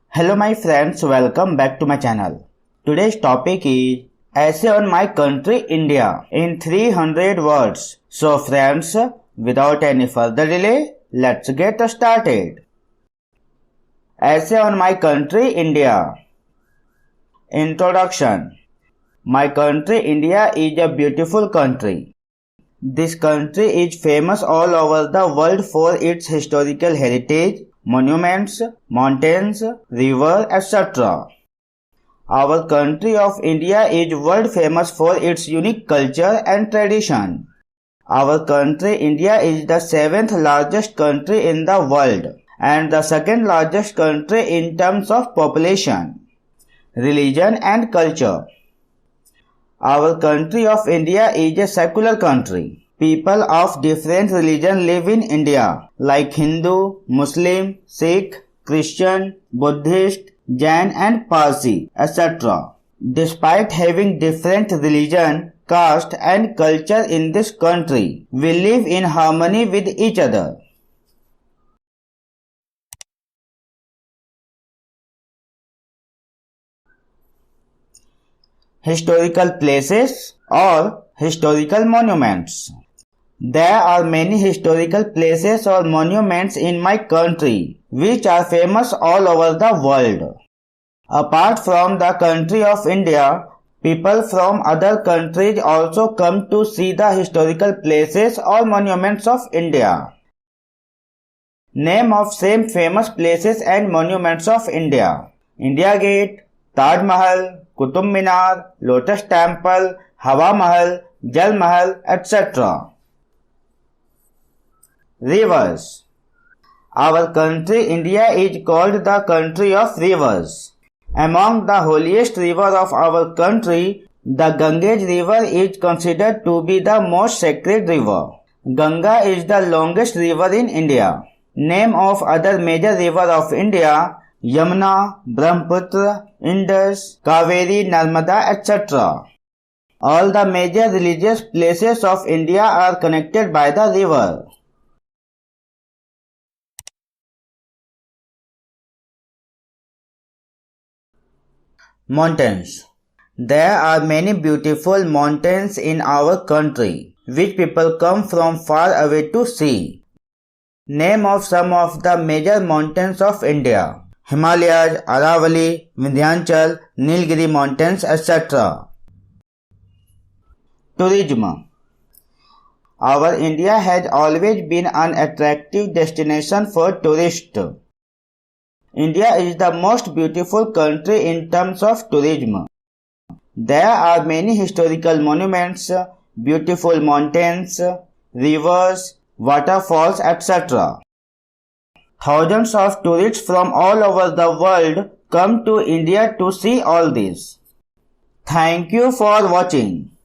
Hello my friends, welcome back to my channel. Today's topic is Essay on my country India in 300 words. So friends, without any further delay, let's get started. Essay on my country India. Introduction. My country India is a beautiful country. This country is famous all over the world for its historical heritage, monuments, mountains, rivers, etc. Our country of India is world famous for its unique culture and tradition. Our country India is the 7th largest country in the world and the 2nd largest country in terms of population, religion and culture. Our country of India is a secular country. People of different religion live in India like Hindu, Muslim, Sikh, Christian, Buddhist, Jain and Parsi, etc. Despite having different religion, caste and culture in this country, we live in harmony with each other. Historical places or historical monuments. There are many historical places or monuments in my country which are famous all over the world. Apart from the country of India, people from other countries also come to see the historical places or monuments of India. Name of same famous places and monuments of India: India Gate, Taj Mahal, Qutub Minar, Lotus Temple, Hawa Mahal, Jal Mahal, etc. Rivers. Our country India is called the country of rivers. Among the holiest rivers of our country, the Ganges river is considered to be the most sacred river. Ganga is the longest river in India. Name of other major rivers of India: Yamuna, Brahmaputra, Indus, Kaveri, Narmada, etc. All the major religious places of India are connected by the river. Mountains. There are many beautiful mountains in our country, which people come from far away to see. Name of some of the major mountains of India: Himalayas, Aravalli, Vindhyachal, Nilgiri mountains, etc. Tourism. Our India has always been an attractive destination for tourists. India is the most beautiful country in terms of tourism. There are many historical monuments, beautiful mountains, rivers, waterfalls, etc. Thousands of tourists from all over the world come to India to see all this. Thank you for watching.